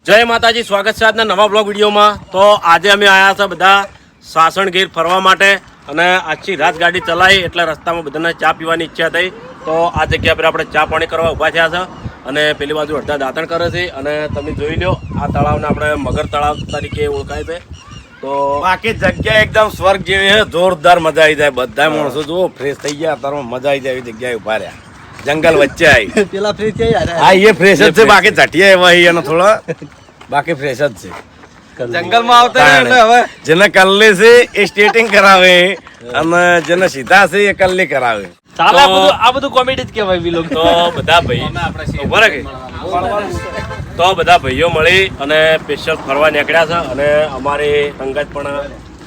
જય માતાજી, સ્વાગત છે આજના નવા બ્લોગ વિડીયોમાં। તો આજે અમે આવ્યા છે બધા સાસણગીર ફરવા માટે અને આખી રાત ગાડી ચલાવી એટલે રસ્તામાં બધાને ચા પીવાની ઈચ્છા થઈ। તો આ જગ્યા પર આપણે ચા પાણી કરવા ઊભા થયા છે અને પેલી બાજુ અડધા દાંતણ કરે છે અને તમે જોઈ લો આ તળાવને આપણે મગર તળાવ તરીકે ઓળખાય છે। તો બાકી જગ્યા એકદમ સ્વર્ગ જેવી છે, જોરદાર મજા આવી જાય। બધા માણસો જો ફ્રેશ થઈ ગયા, અત્યારમાં મજા આવી જાય એવી જગ્યાએ ઉભા રહ્યા, જંગલ વચ્ચે આવી પેલા ફ્રેશ થઈ જાય। હા એ ફ્રેશ જ છે, બાકી ઝટિયા એવા એનો થોડા બાકી ફ્રેશ જ છે। જંગલમાં આવતા રહે એટલે હવે જેને કલ્લે છે એ સ્ટેટિંગ કરાવે અને જેને સીધા છે એ કલ્લી કરાવે। ચાલે આ બધું કોમેડી જ કહેવાય વિલોગ। તો બધા ભાઈ ઉભા રહે તો બધા ભાઈઓ મળી અને સ્પેશિયલ ફરવા નીકળ્યા છે અને અમારી સંગત પણ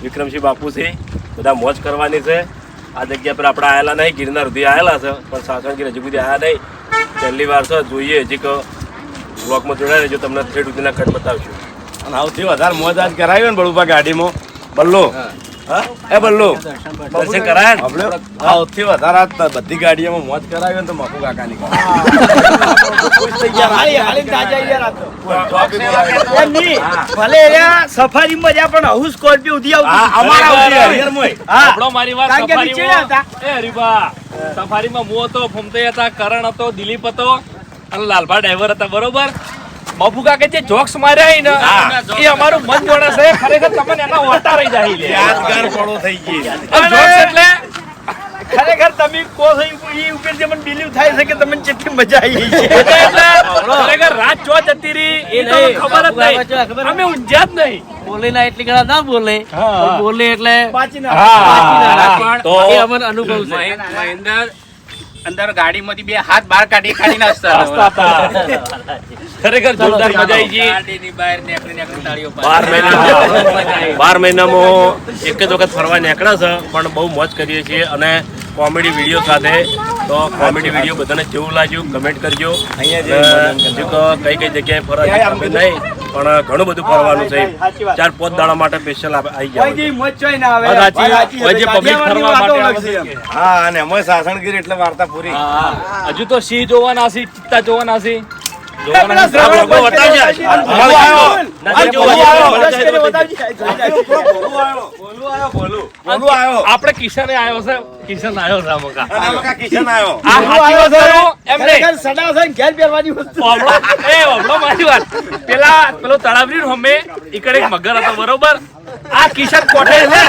વિક્રમસિંહ બાપુ છે, બધા મોજ કરવાની છે। આ જગ્યા પર આપણે આવેલા નહીં, ગિરનાર સુધી આવેલા છે પણ સાસણગીર હજુ સુધી આવ્યા નહીં, પહેલી વાર છે। જોઈએ હજી બ્લોગમાં જોડાય રહેજો, તમને થ્રેડ સુધીના કટ બતાવશું। અને સૌથી વધારે મોજ આજ કરાવી ને બળુભા ગાડીમાં બલ્લો એ બલ્લો દર્શન કરાય ને? સૌથી વધારે આજ બધી ગાડીઓમાં મોજ કરાવી ને તો મકુ કાકાની ભલે સફારી મજા પણ હું સ્કોર્પિયો ઉધી સફારીમાં મો હતો, ફમતે હતા, કરણ હતો, દિલીપ હતો અને લાલભા ડ્રાઈવર હતા, બરોબર। બાપુ કાકે જે જોક્સ માર્યા ને એ અમારું મન જોડે છે, ખરેખર તમને એના ઓટા રહી જાય યાદગાર પળો થઈ ગઈ। જોક્સ એટલે ખરેખર તમે કો છો એ ઉપર જે મને બિલીવ થાય છે કે તમને કેટલી મજા આવી છે। ખરેખર રાત ચો જતી રહી એ તો ખબર જ નહીં, અમે ઊંઝ્યા જ નહીં। બોલે ના એટલી ઘણા ના બોલે, બોલે એટલે તો એ અમને અનુભવ છે। અંદર ગાડીમાંથી બે હાથ બહાર કાઢી નાખતા ખરેખર જોરદાર મજા આવી ગઈ। 12 મહિનામાં એક જ વખત ફરવા નીકળ્યા છે પણ બહુ મોજ કરીએ છીએ અને કોમેડી વિડીયો સાથે। તો કોમેડી વિડીયો બધાને કેવું લાગ્યું કમેન્ટ કરજો। કઈ કઈ જગ્યાએ ફરવા નહીં પણ ઘણું બધું ફરવાનું છે, 4-5 દાડા માટે સ્પેશિયલ આવી જાય। હા અને અમે સાસણગીર એટલે વાર્તા પૂરી। હજુ તો સિંહ જોવાના છે, ચિત્તા જોવાના છે। આપડે કિશન આવ્યો છે, કિશન આવ્યો છે કિશન આવ્યો પેલો તળાવરી હમે ઈકડે એક મગર હતો, બરોબર। આ કિશન કોઠે છે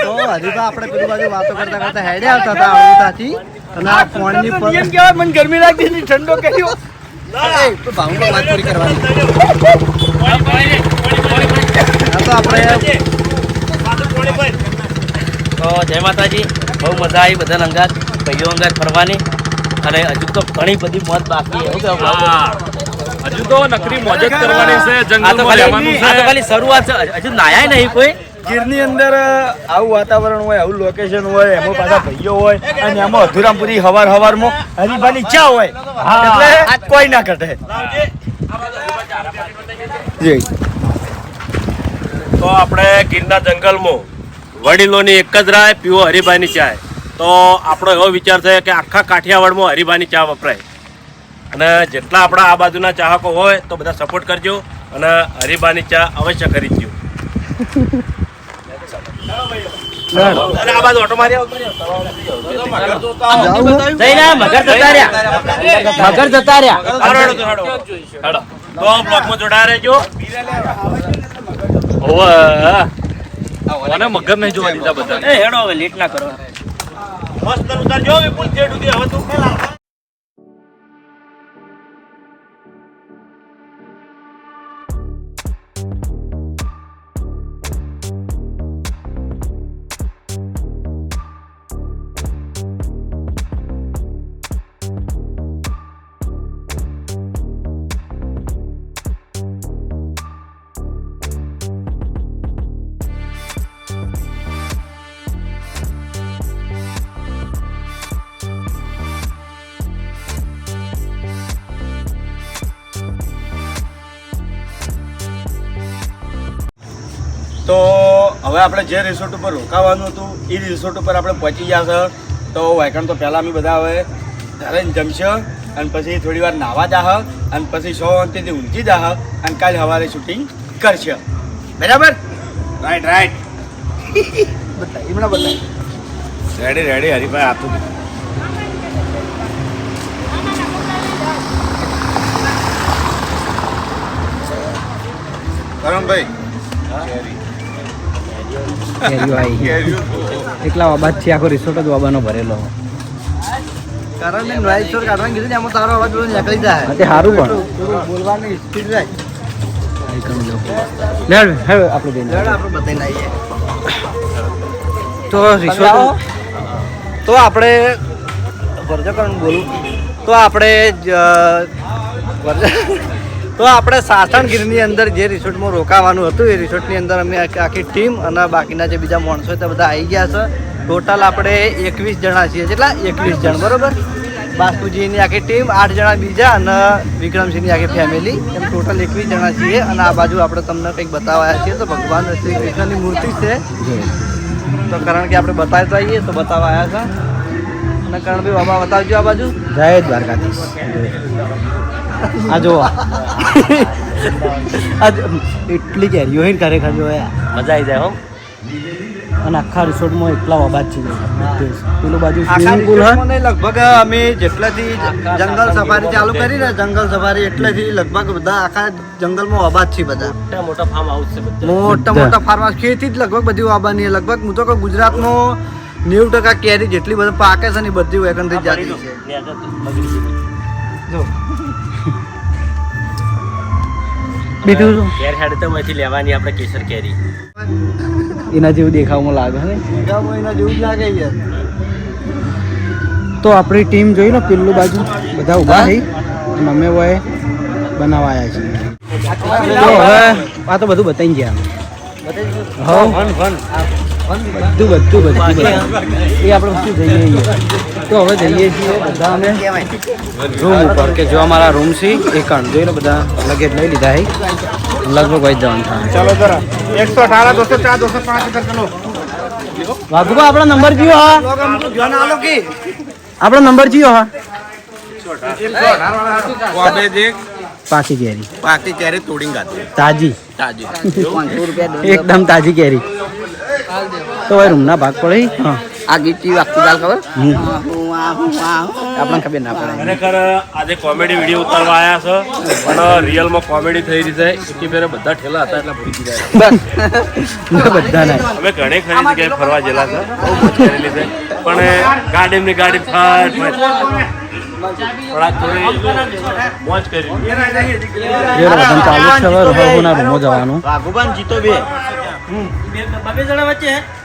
તો હરીબા આપણે પેલી બાજુ વાતો કરતા કરતા હેડે આવતા હતા આવતાથી અને આ ફોનની પર એમ કહેવાય મને ગરમી લાગતી હતી, ઠંડો કર્યો તો ભાવનો વાત પૂરી કરવાની। તો આપણે તો જય માતાજી, બહુ મજા આવી બધા અંગાત ભાઈઓ અંગાત ફરવાની અને હજુ તો ઘણી બધી મોજ બાકી છે। હજુ તો નકરી મોજ જ કરવાની છે, આ તો જંગલમાં રહેવાનું છે। ખાલી શરૂઆત છે, હજુ નાયા નહીં કોઈ। ગીરની અંદર આવું વાતાવરણ હોય, આવું લોકેશન હોય, એમાં પાછા ભાઈઓ હોય અને એમાં અધુરામપુરી હવારમાં હરીફાની ચા હોય એટલે કોઈ ના ઘટે। તો આપણે ગીરના જંગલમાં વડીલોની એક જ રાય પીવો હરીભાઈની ચાય। તો આપણો એવો વિચાર છે કે આખા કાઠિયાવાડમાં હરીભાઈની ચા વપરાય અને જેટલા આપણા આ બાજુના ચાહકો હોય તો બધા સપોર્ટ કરજો અને હરીભાઈની ચા અવશ્ય ખરીદજો। આ બાજુ ઓટો મારી મગર જતા રહ્યા તો બ્લોગમાં જોડાયા રહેજો। અને મગર નહીં જોવા દીધા બધા। હેડો હવે લેટ ના કરો। મસ્ત ઉતારજો વિપુલ થેડ સુધી હવે તું તો હવે આપણે જે રિસોર્ટ ઉપર રોકાવાનું હતું એ રિસોર્ટ ઉપર આપણે પહોંચી ગયા છે। તો વાયકણ તો પહેલાં અમે બધા હવે ઘરે જમશે અને પછી થોડી વાર નાવા જાહ અને પછી શાંતિથી ઊંઘી જાહ અને કાલ સવારે શૂટિંગ કરશે બરાબર રાઈટ એમણે બતાવી રેડી હરીભાઈ આપતું કરણભાઈ એકલા અવાજ છે આખો રિસોર્ટ જ વાબાનો ભરેલો કારણ મેં નોઈઝ શોર કાઢવાનું કીધું ને એમાં તારો અવાજ બધો નીકળી જાય તે સારું પણ થોડું બોલવાની સ્પીડ જાય આપણે આપણે બતાવી લઈએ તો રિસોર્ટ તો આપણે વર્જકરણ બોલું તો આપણે તો આપણે સાસણગીરની અંદર જે રિસોર્ટમાં રોકાવાનું હતું એ રિસોર્ટની અંદર અમે આખી ટીમ અને બાકીના જે બીજા માણસો તે બધા આવી ગયા છે ટોટલ આપણે 21 જણા છીએ જેટલા 21 જણ બરોબર બાસ્તુજીની આખી ટીમ 8 જણા બીજા અને વિક્રમસિંહની આખી ફેમિલી એમ ટોટલ 21 જણા છીએ અને આ બાજુ આપણે તમને કંઈક બતાવ્યા છીએ તો ભગવાન શ્રી કૃષ્ણની મૂર્તિ છે તો કારણ કે આપણે બતાવતા આવીએ તો બતાવવા આવ્યા છે અને કરણભાઈ બાબા બતાવજો આ બાજુ જય દ્વારકાધીશ આ જો એટલી કેરીઓ હોય ને ખરેખર જો મજા આવી જાય હો. અને આખા રિસોર્ટમાં એકલા અવાજ છે પેલું બાજુ સ્વિમિંગ પુલ હોય લગભગ અમે જેટલાથી જંગલ સફારી ચાલુ કરી ને જંગલ સફારી એટલેથી લગભગ બધા આખા જંગલમાં અવાજ છે બધા મોટા ફાર્મ હાઉસ છે બધા. મોટા ફાર્મા ખેતી જ લગભગ બધી આબાની લગભગ હું તો કહું ગુજરાતમાં 90% કેરી જેટલી બધી પાકે છે ને એ બધી વેકનથી જાતી છે જો બીજું કેર હેડ તો માંથી લેવાની આપણે કેસર કેરી. એના જેવું દેખાવમાં લાગે ને બીજા મહિના જેવું જ લાગે યાર તો આપણી ટીમ જોઈ ને પેલું બાજુ બધા ઊભા થઈ અને અમે હોય બનાવવા આવ્યા છીએ તો હવે આ તો બધું બતાવી ગયા બધું એ આપણે વસ્તુ જઈએ તો હવે જઈએ છીએ બધા અમે રૂમ ઉપર કે જો અમારા રૂમ છે એ કણ જોઈ લો બધા લગેજ લઈ લીધા હે લગભગ વહી જવાનું થાય ચાલો જરા 118 204 205 ઇધર ચલો વાઘુબા આપણો નંબર જીઓ હા આપણો નંબર જીઓ હા પાકી કેરી પાકી કેરી તોડીને ગાતી તાજી એકદમ તાજી કેરી તો ભાઈ રૂમના ભાગ પડે હા આ ગીચી વાગતી દાલ ખબર આપણને ખબર ના પડે ખરેખર આજે કોમેડી વિડીયો ઉતારવા આવ્યા છે પણ રિયલમાં કોમેડી થઈ રહી છે એકી ફેરે બધા ઠેલા હતા એટલે ભૂલી ગયા બધા ના અમે ઘણી ખરી જગ્યાએ ફરવા ગયેલા છે બહુ મોજ કરેલી છે પણ ગાડીની ગાડી ફાટ પણ આ થોડી મોજ કરી એ બધા ચાલુ છે હવે રોહુના રૂમો જવાનું વાઘુબાન જીતો બે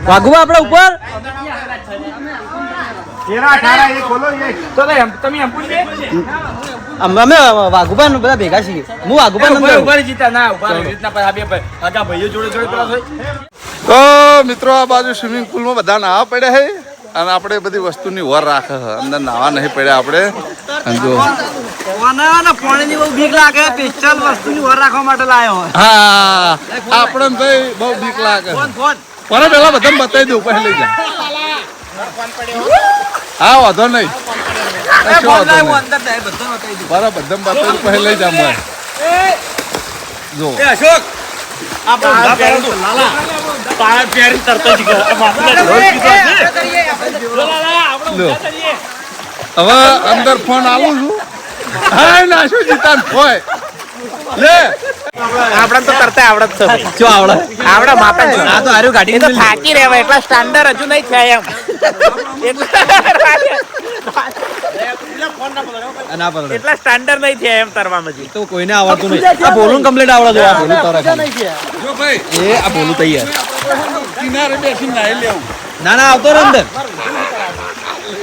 વાઘુબા આપણા ઉપર અમે વાઘુબા બધા ભેગા છીએ હું વાઘુબા તો મિત્રો આ બાજુ સ્વિમિંગ પુલમાં બધા નાવા પડ્યા છે અને આપણે બધી વસ્તુની વર રાખે છે અંદર નાવા નહીં પડ્યા આપણે અને જો પાણીની બહુ બીક લાગે સ્પેશિયલ વસ્તુની વર રાખવા માટે લાયો હોય હા આપણને ભાઈ બહુ બીક લાગે પર પેલા બધા બતાવી દઉં પછી લઈ જા હા વાંધો નહીં બરાબર બધા બતાવી દઉં પછી લઈ જા મને જો હવે અંદર ફોન આવું છું હા ના શું જીતા હોય લે આપણે તો કરતા આવડત છે શું આવડે આવડે માપે આ તો હારું ગાડી તો થાકી રહેવાય એટલા સ્ટાન્ડર્ડ હજુ નહીં થયા એમ ના પડે એટલા સ્ટાન્ડર્ડ નહીં થયા એમ તરવામાં હજી. તો કોઈને આવડતું નહીં આ બોલું કમ્પ્લીટ આવડે જો આ બોલું તારે જો ભાઈ એ આ બોલું તૈયાર કિનારે બેસીને નાઈ લેવું ના ના આવતો રે અંદર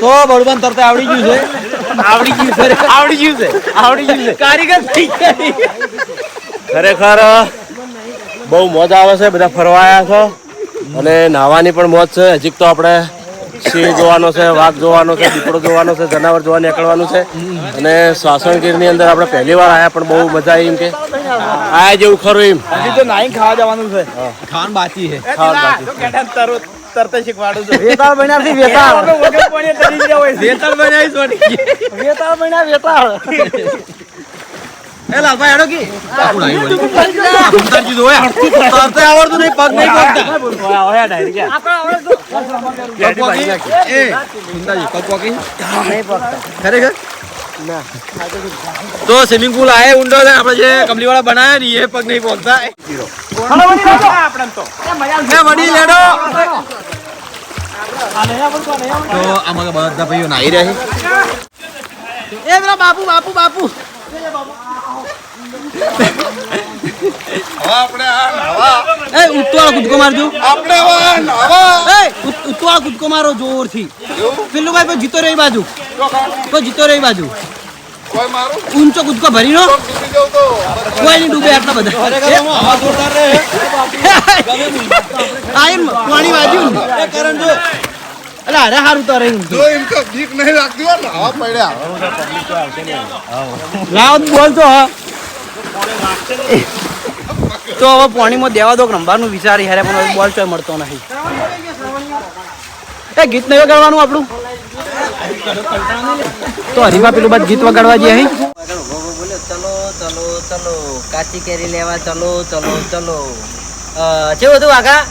તો બળવાન તરત આવડી ગયું છે કારીગર થઈ ગયા ખરેખર બહુ મોજ આવે છે બધા ફરવા આવ્યા છે અને નાહવાની પણ મોજ છે હજી તો આપણે સિંહ જોવાનો છે, વાઘ જોવાનો છે, દીપડો જોવાનો છે, જનાવર જોવા નીકળવાનું છે. અને સાસણગીરની અંદર આપણે પહેલી વાર આયા પણ બહુ મજા આવી. એમ કે આયા જેવું ખરું એમ. હજી તો નાઈ ખાવા જવાનું છે. ખાન બાકી છે તરત શીખવાડું છું. વેતાળ બન્યા છે વેતાળ વગર પાણીએ તરી ગયા હોય છે. વેતાળ બન્યા છે વેતાળ બન્યા વેતાળ. એ લાલભાઈ હેડો કી તરતે આવડતું નહીં પગ નહીં પગતા ખરેખર તો સ્વિમિંગ પુલ આયે ઊંડો છે આપણે જે કમલી વાળા બનાયા ને એ પગ નહીં પહોંચતા વડી લેડો તો આમાં બધા ભાઈઓ નાહી રહ્યા છે એ પેલા બાપુ બાપુ બાપુ એ ઉત્તવાળો કૂદકો મારજો ઉત્તવાળો કૂદકો મારો જોરથી પેલું ભાઈ જીતો રહી બાજુ કોઈ જીતો રહી બાજુ ઊંચો કૂદકો ભરી નો કોઈ નહીં ડૂબે આટલા બધા પાણી બાજુ કરણ જો અરે અરે હારું તો રહી બીક નહીં લાગતી હોય ને હવા પડ્યા રાવત બોલતો હા તો હવે પાણીમાં દેવા દો રમવાનું વિચારી હારે પણ બોલ ચોય મળતો નહીં એ ગીત નહીં વગાડવાનું આપણું તો હરીમાં પેલું બાદ ગીત વગાડવા જઈએ અહીં ચલો ચલો ચલો કાચી કેરી લેવા ચલો ચલો ચલો કેવું હતું આગા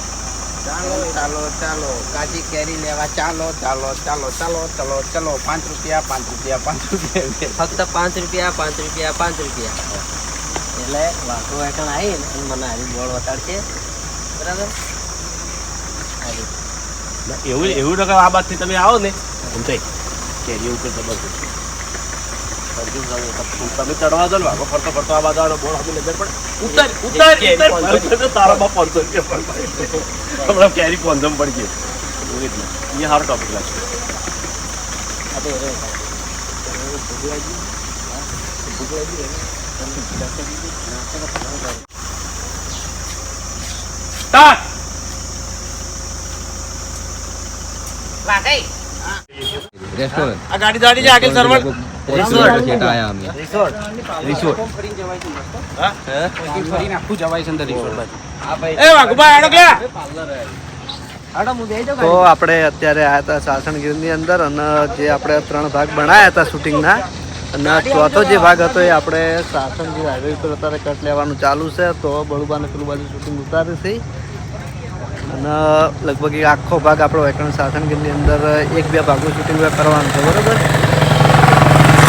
ચાલો ચાલો કાચી કેરી લેવા ચાલો ચાલો ચાલો ચાલો ચાલો ચાલો 5 રૂપિયા 5 રૂપિયા 5 રૂપિયા ફક્ત 5 રૂપિયા 5 રૂપિયા 5 રૂપિયા એટલે વાતો એકણ આવી ને મને હારી બોલ વટાડશે બરાબર એવું એવું આ બાજથી તમે આવો ને એમ તો કેરી ઉપર જબરજસ્ત તમે ચડવા દો ને વાઘો ફરતો ફરતો આ બાજુ બોલ આપી નજર પણ ઉતર તારામાં 500 રૂપિયા હમણાં કેરી પોંધમ પડી ગઈ એ સારો ટોપિક લાગશે. આ ગાડી દાડી છે આગળ સરવણ તો આપણે અત્યારે આયા હતા સાસણગીરની અંદર અને જે આપણે 3 ભાગ બનાવ્યા હતા શૂટિંગના અને ચોથો જે ભાગ હતો એ આપણે સાસણગીર હાઈવે ઉપર અત્યારે કટ લેવાનું ચાલુ છે. તો બળુબાને પેલું બાજુ શૂટિંગ ઉતારે છે અને લગભગ એ આખો ભાગ આપણો વેકરણ સાસણગીરની અંદર 1-2 ભાગનું શૂટિંગ કરવાનું છે બરાબર.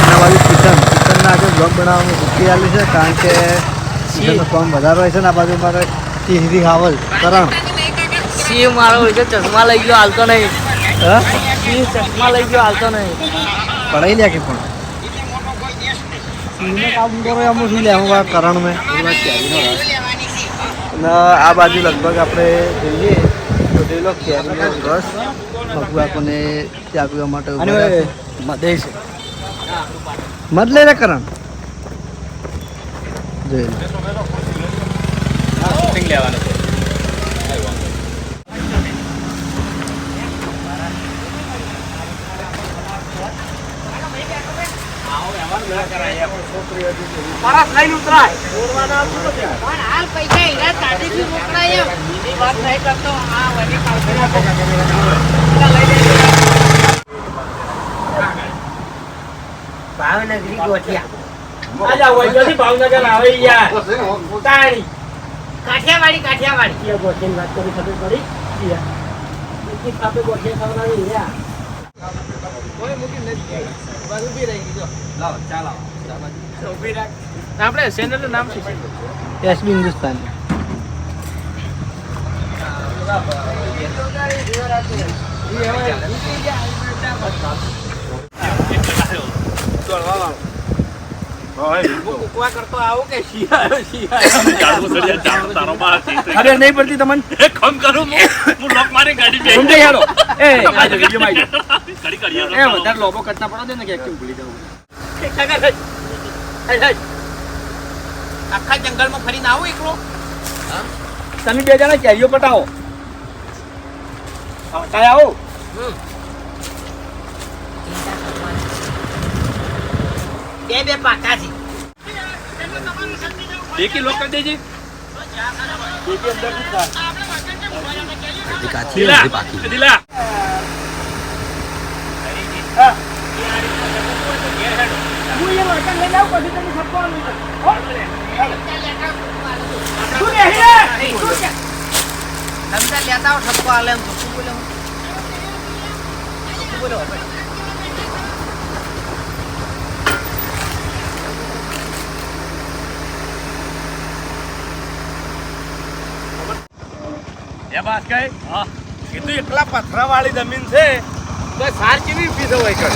એના બાજુ કિચનના આજે બ્લોગ બનાવવાનું મૂકી આવેલું છે કારણ કે કિચનનો કામ વધારે હોય છે ને આ બાજુ મારે હિરી હાવલ કરણ સિંહ મારો હોય છે ચશ્મા લઈ ગયો હાલતો નહીં સિંહ ચશ્મા લઈ ગયો હાલતો નહીં પડાઈ લે કે પણ સિંહને કામ કરો એમ શું લે હું કરણ મેં અને આ બાજુ લગભગ આપણે જોઈએ તો પેલો કેરીનો રસ ભગવાકોને ત્યાં પીવા માટે મધે છે મધ લઈને કરણ જોઈ લેવાનું છે ભાવનગરી ગોઠિયા ભાવનગર આવે યાર કાઠિયાવાડી કાઠિયાવાડી ગોઠિયાની વાત કરી ખબર પડી ગોઠિયા ખવડાવી યાર આપણે ચેનલ નું નામ શું છે? એસબી હિન્દુસ્તાન ખબર નહીં પડતી તમને કમ કરું હું લોક મારી ગાડી બે સમજાઈ હેડો એ કરી વધારે લોબો કટના પડો દે ને કે એકદમ ભૂલી જાવ આખા જંગલમાં ફરીને આવો એકલો તમે 2 જણા કેરીઓ પટાવો આવો બે પાકા છે. ડેકી લોક કરી દેજે. દિલા તમે લેતા આવો ઠપકો આલે એમ તો શું બોલો એ બાસ કઈ કીધું એટલા પથરાવાળી જમીન છે તો સાર કેવી ઊભી થવાય કર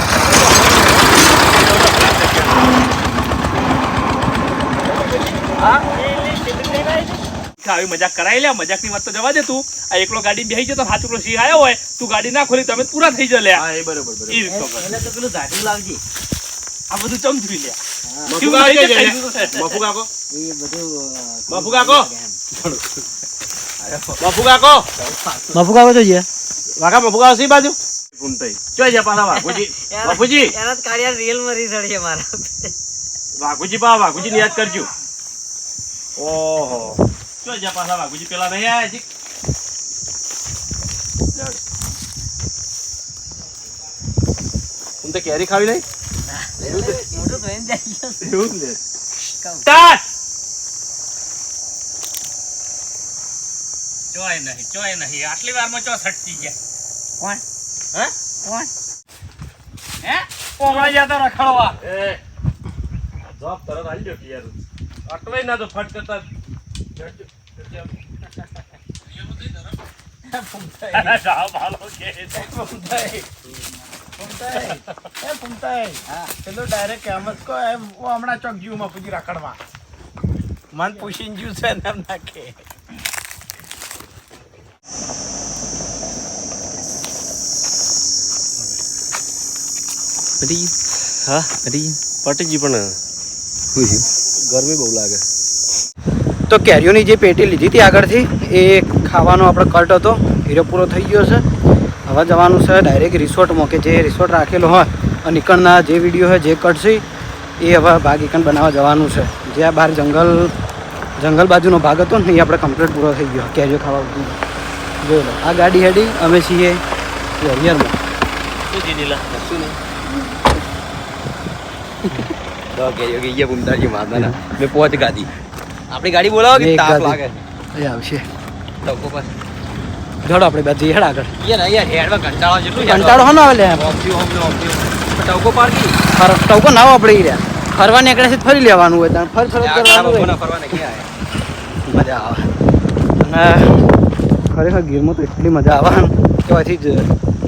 આવી મજાક કરાવી લે. મજાકની વાત તો જવા દે તું. આ એકલો ગાડી બેસી જતો હાથ એકલો સિંહ આવ્યો હોય તું ગાડી ના ખોલી તમે પૂરા થઈ જાય લે. હા એ બરોબર એ રીતનો કર. એટલે તો પેલું ઝાડુ લાવજે. આ બધું ચમચી લે. મફુ કાકો એ બધું બાપુ કાકો બાપુ કાકો બાપુ કાકો જોઈએ વાકા બાપુ કાકો સી બાજુ ઘૂમતાઈ જોઈ જા પાછા વાઘુજી બાપુજી એના જ કાળિયા રીલ મરી ચડશે મારા. વાઘુજી પા વાઘુજી યાદ કરજો ઓહો જોઈ જા પાછા વાઘુજી પેલા નહીં આયા છે હું તો કેરી ખાવી નહીં મોટું થઈને જાય. એવું જ લે સ્ટાર્ટ. ચોય નહીં આટલી વારમાં ચો સટતી ગયા. કોણ? હે કોમળા ગયા તો રખડવા. એ જવાબ તરત આવી ગયો કે યાર અટવાઈ ના તો ફટ કરતા સાહેબ હાલો કે પેલો ડાયરેક્ટ એમ જ કહો એમ હું હમણાં ચોક જીવ માં પૂછી રાખડવા મન પૂછીને જીવ છે ને એમ નાખે પટીજી પણ ગરમી બહુ લાગે. તો કેરીઓની જે પેટી લીધી હતી આગળથી એ ખાવાનો આપણો કટ હતો હીરો પૂરો થઈ ગયો છે. હવે જવાનું છે ડાયરેક્ટ રિસોર્ટમાં કે જે રિસોર્ટ રાખેલો હોય અને નીકળના જે વિડીયો હોય જે કટ છે એ હવે ભાગ એકન બનાવવા જવાનું છે. જે આ બહાર જંગલ બાજુનો ભાગ હતો ને એ આપણે કમ્પ્લીટ પૂરો થઈ ગયો કેરીઓ ખાવા જોઈ લો. આ ગાડી હેડી અમે છીએ હરિયરમાં. શું જીધેલા? આપણી ગાડી બોલાવો કે એક તાપ ગાડી. લાગે. એ આવશે ટકો પર. જોડો આપણે બધી હેડ આગળ યાર હેડમાં કંટાળો જેટલું કંટાળો હા ના આવે લે ટકો પાડકી. ટવકો ના આપણે ઈ રહ્યા ફરવા નીકળે છે ફરી લેવાનું હોય ત્યાં ફર કરવાનું હોય. ફરવાને ક્યાં મજા આવે અને ખરેખર ગીરમાં તો એટલી મજા આવે કે પછી જ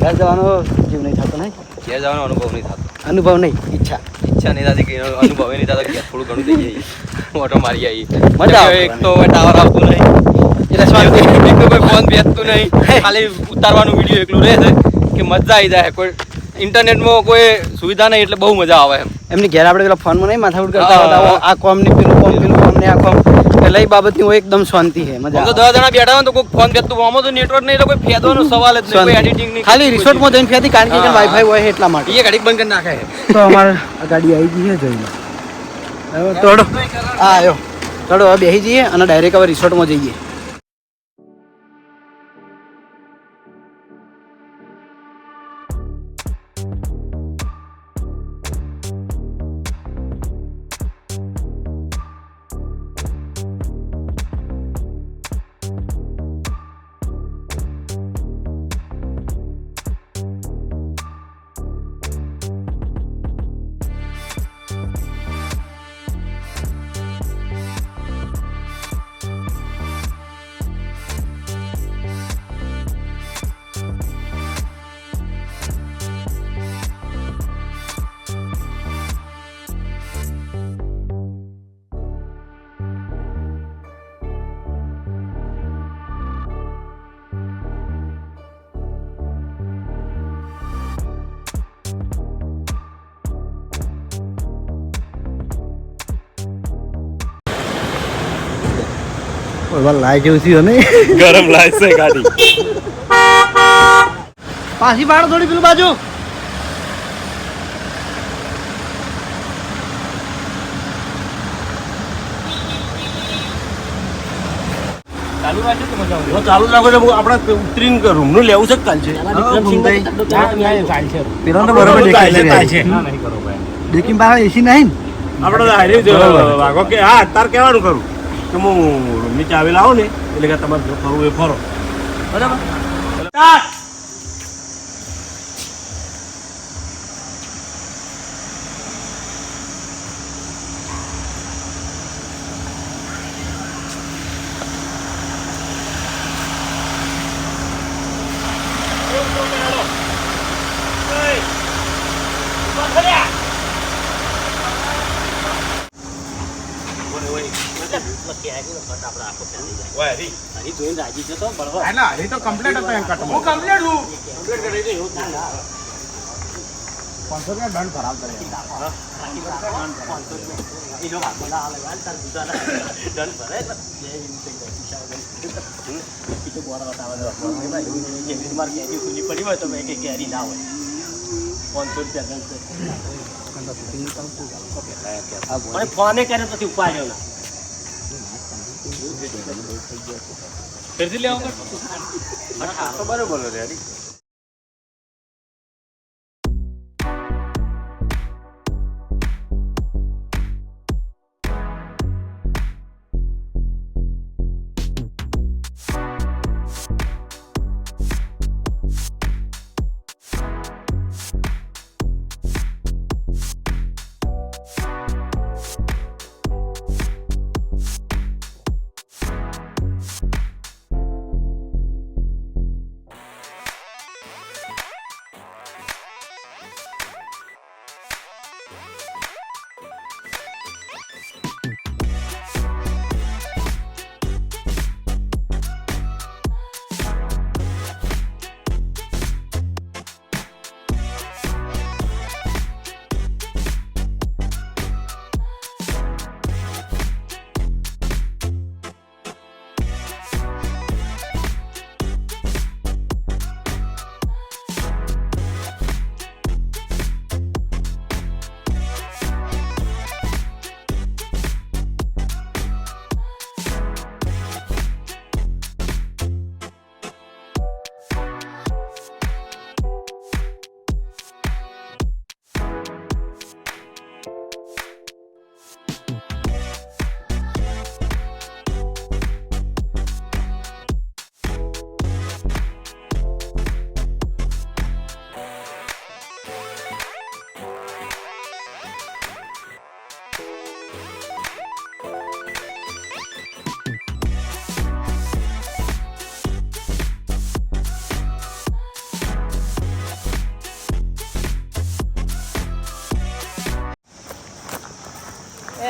ઘર જવાનો જીવ નહીં થતો નહીં ઘેર જવાનો અનુભવ નહીં થતો. અનુભવ નહીં ઈચ્છા ઈચ્છા નહીં થતી કે અનુભવ નહીં થતો કે થોડું ઘણું થઈ જાય ઓટો મારી આવી. મજા આવે એક તો ટાવર આવતું નહીં એટલે શાંતિ. એક તો કોઈ ફોન બેસતું નહીં ખાલી ઉતારવાનું વિડીયો એકલું રહે છે કે મજા આવી જાય. કોઈ ઇન્ટરનેટમાં કોઈ સુવિધા નહીં એટલે બહુ મજા આવે એમ. એમની ઘેર આપણે પેલા ફોનમાં નહીં માથાકૂટ કરતા હતા આ કોમ ને પેલું કોમ ને આ કોમ એટલે એ બાબતની હોય એકદમ શાંતિ છે મજા આમ તો આવે. 10 જણા બેઠા હોય તો કોઈ ફોન બેસતું આમાં તો નેટવર્ક નહીં એટલે કોઈ ફેદવાનો સવાલ જ નહીં. કોઈ એડિટિંગ નહીં ખાલી રિસોર્ટમાં જઈને ફેતી કારણ કે વાઈફાઈ હોય એટલા માટે એ ઘડીક બંધ કરી નાખે. તો અમારે આ ગાડી આવી ગઈ છે જોઈ લો. હવે તોડો હા આવ્યો તોડો હવે બેસી જઈએ અને ડાયરેક્ટ હવે રિસોર્ટમાં જઈએ. લાઈ જેવું થયું ને ગરમ લાગશે ગાડી. પાછી બાળ થોડી પેલું બાજુ ચાલુ રાખજો તો મજા જો ચાલુ રાખો તો આપણે ઉતરીને રૂમનું લેવું છે કે કાલ છે પેલો તો બરોબર દેખાય છે નહીં કરો ભાઈ દેખીને બહાર એસી નહીં આપણે તો હારી વાગો કે હા તાર કહેવાનું કરું કે હું રૂમની ચાવી લાવું ને એટલે કે તમારે જો ફરવું એ ફરો બરાબર ફોને કર્યો પછી ઉપાડ્યો ના ફેરથી લેવા તો બરોબર રેડી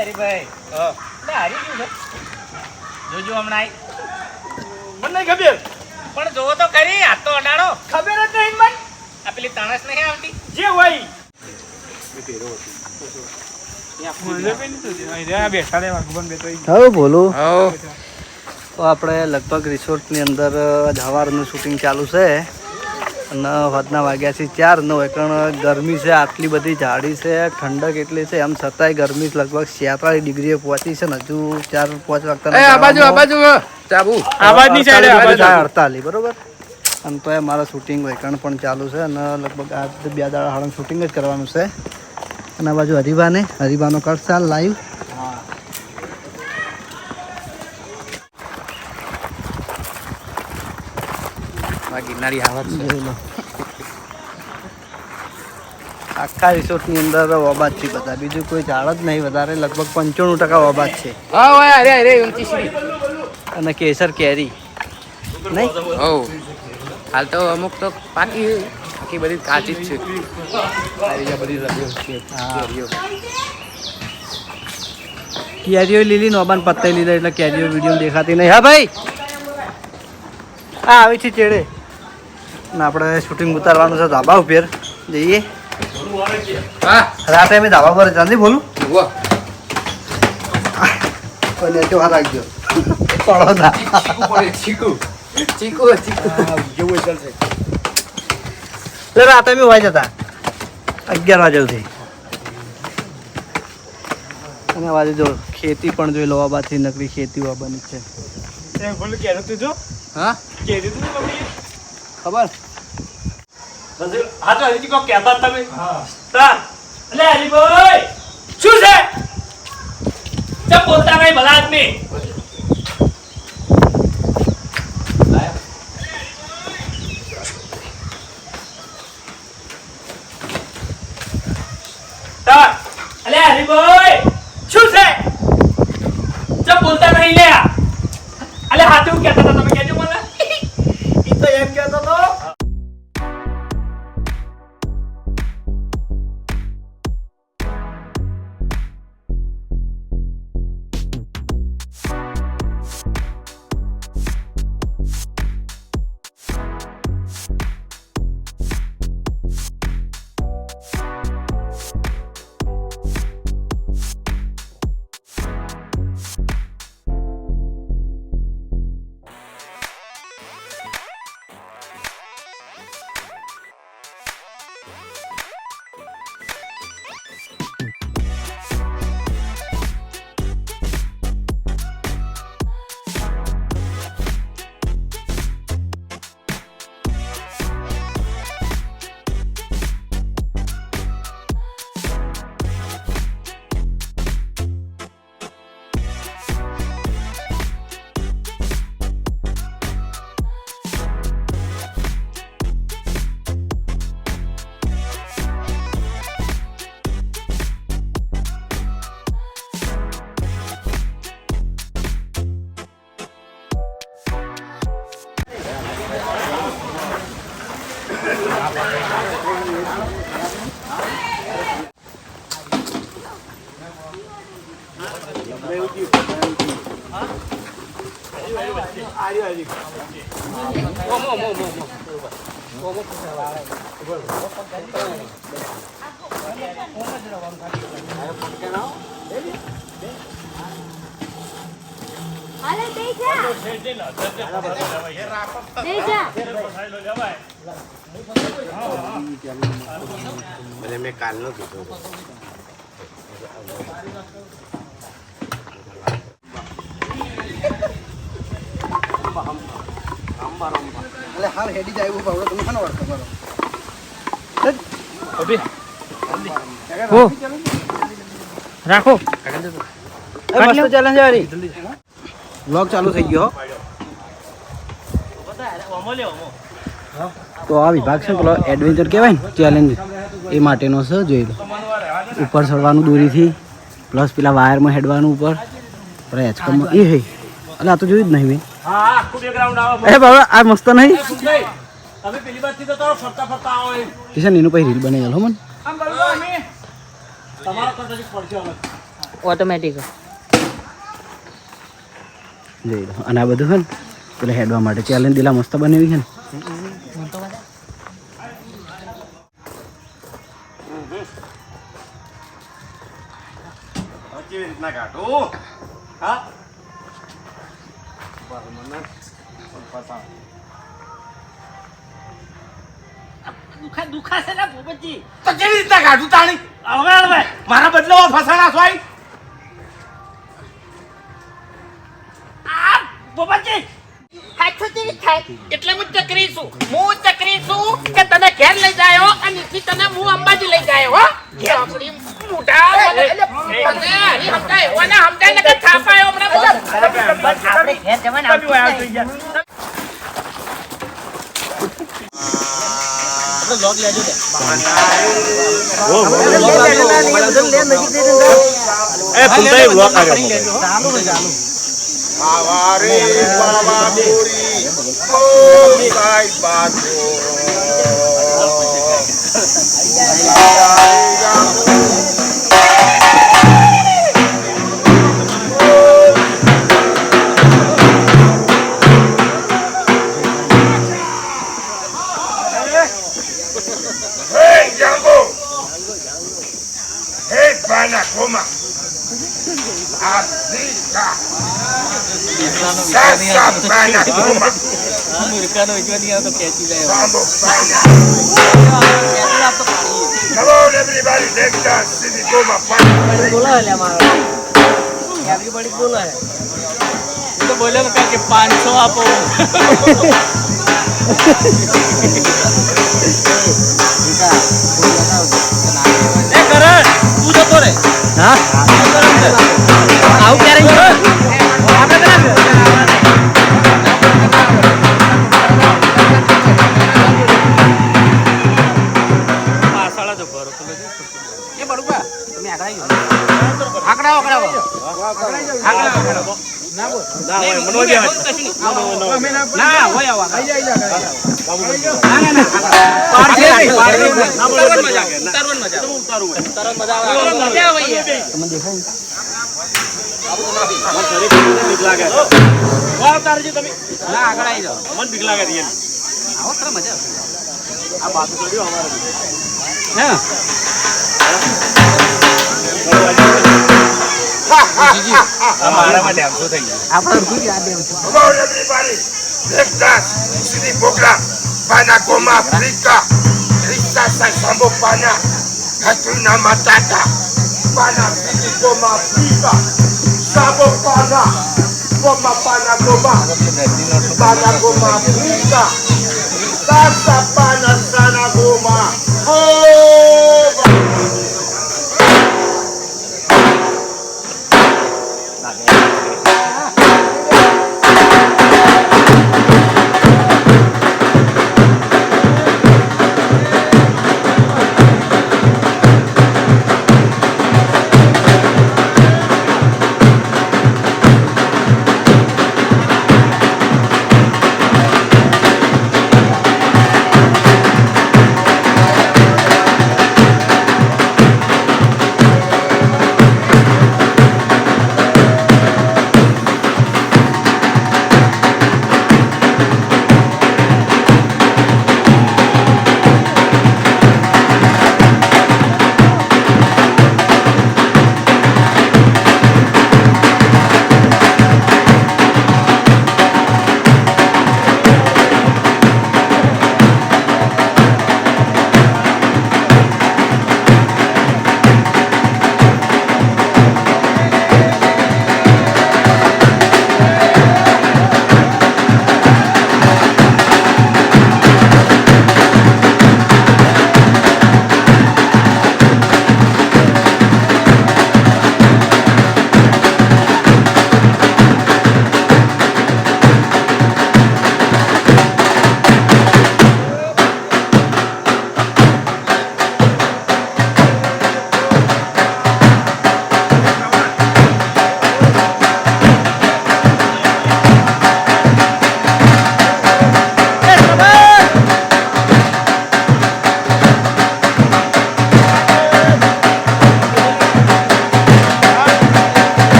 હરીભાઈ હારી ગયું છે જોજો હમણાં મને નહીં ખબર પણ જોવો તો ખરી હાથ તો અડાડો ખબર જ નહીં મને આ પેલી તાણસ નહીં આવતી જે હોય હવે બોલું તો આપણે લગભગ રિસોર્ટની અંદર સવારનું શૂટિંગ ચાલુ છે અને રાતના વાગ્યા છે 4 9 એકણ ગરમી છે આટલી બધી જાડી છે ઠંડક એટલી છે એમ છતાંય ગરમી લગભગ 46 ડિગ્રીએ પહોંચી છે ને હજુ 4-5 વાગતા 48 બરોબર અને તો મારા શૂટિંગ એકણ પણ ચાલુ છે અને લગભગ આજ 2 દાડા હાડું શૂટિંગ જ કરવાનું છે અને આ બાજુ હરીબાનો કટ ચાલ લાઈવ ગિરનારી આવત આખા રિસોર્ટની અંદર ઓબાદ છે બધા બીજું કોઈ ઝાડ જ નહીં વધારે લગભગ 95% ઓબાદ છે અને કેસર કેરી નહીં હાલ તો અમુક તો પાકી બધી કાચી જ છે કેરીઓ લીલી નોબાન પત્તાઈ લીધા એટલે કેરીઓ વિડીયો દેખાતી નહીં હા ભાઈ આવી છે ચેડે ને આપણે શૂટિંગ ઉતારવાનું છે ધાબા ઉપર જઈએ રાતે અમે ધાબા પર ચાંદી બોલું કોઈ નેચો હાથ રાખજો પડો ના ચીકુ રાતે અમે વાય જતા 11 વાગ્યા સુધી અને આ બાજુ જો ખેતી પણ જોઈ લો આ બાજુ નકરી ખેતી વાવવાની છે બોલ કે તું જો હા કે તું મમ્મી ખબર હા તો હજી કોઈ કહેતા જ તમે તા અલે હરીભાઈ શું છે ચમ બોલતા નહીં ભલા આદમી તા અલે હરીભાઈ શું છે ચમ બોલતા નહીં લે અલે હાથે હું કહેતા હતા તમે કહેજો મને ઈ તો એમ કહેતો તો અરે બેજા બેજા મને મેં કાલનો કીધું એટલે હાલ હેડી જાય એવું ભાવડો તમે ખાનો વાળતો કરો રાખો મસ્ત ચેલેન્જ વાળી વ્લોગ ચાલુ થઈ ગયો તો આ વિભાગ છે પેલો એડવેન્ચર કહેવાય ને ચેલેન્જ એ માટેનો છે જોઈ લો ઉપર ચડવાનું દોરીથી પ્લસ પેલા વાયરમાં હેડવાનું ઉપર પેલા હેચકમમાં એ હે એટલે આ તો જોયું જ નહીં મેં હા આખું બેકગ્રાઉન્ડ આવે એ બાબા આ મસ્ત નહીં તમે પેલી બાજુથી તો ફરતા ફરતા આવો એમ કિશન એનું પછી રીલ બનાવી હો મને આમ બોલો અમે તમારા તો નજીક પડશે હવે ઓટોમેટિક જોઈ લો અને આ બધું છે ને પેલા હેડવા માટે ચેલેન્જ દિલા મસ્ત બનાવી છે ને કેવી રીતના કાઢું હા દુખાશે ને ભૂપતજી તો કેવી રીતના કાઢું તાણી હવે મારા બદલામાં ફસાણા છો આઈ આ ભૂપતજી એટલે હું ચક્રી છું કે તને ઘેર લઈ જાયો અને નીચે તને હું અંબાજી લઈ જાયો હો આપણી મોટા તને હરી હમતાય ઓને હમતાય ને કે થાપાયો હમણાં બધા આપણે ઘેર જવાના એ ફૂલતાઈ વ્લોગ આગળ આવારે બાબાપુરી ઓ Sai બાજો Hey, Django! Hey, Banacoma! Africa! Sasa Banacoma! Vamos, Bana! Come on, everybody, take that city, Goma, તો બોલ્યો કે 500 આપો. તું જતો રે. હા આવું ક્યારે પાછળ જ ભરો તો એ બરોબર તમે આગળ આકડાવો ના હોય આવા ના આગળ આવી જાઓ. મને બીક લાગે છે આવો ખરા મજા આવશે. આ બાજુ પડ્યો અમારે હા મારા માટે આમ શું થઈ ગયું આપણે શું યાદ દેવું છે. Pana goma Afrika, Risa sai sambo pana, hatuna matata. Pana sini goma Afrika, sambo pana, goma pana goma, pana goma Afrika, sasa pana sana goma. Oh.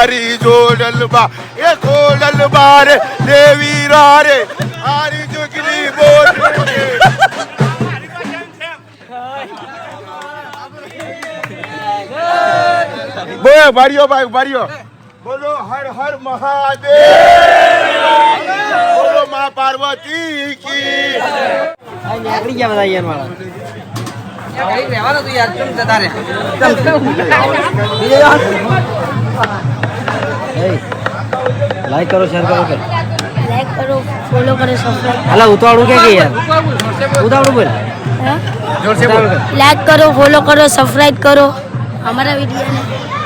હારી જોડલબા એ ખોડલબા રે દેવી રે હારી જુગલી બોલ બોલો ભાઈઓ ભાઈ ભાઈઓ બોલો હર હર મહાદેવ બોલો માં પાર્વતી કી નીકળી ગયા બધા યાર મારા રહેવાનું તું યાર કેમ જતા રે લાઈક કરો શેર કરો કે લાઈક કરો ફોલો કરો સબસ્ક્રાઇબ અલા ઉતાવળું કે યાર ઉતાવળું બોલ લાઈક કરો ફોલો કરો સબસ્ક્રાઇબ કરો हमारा वीडियो ने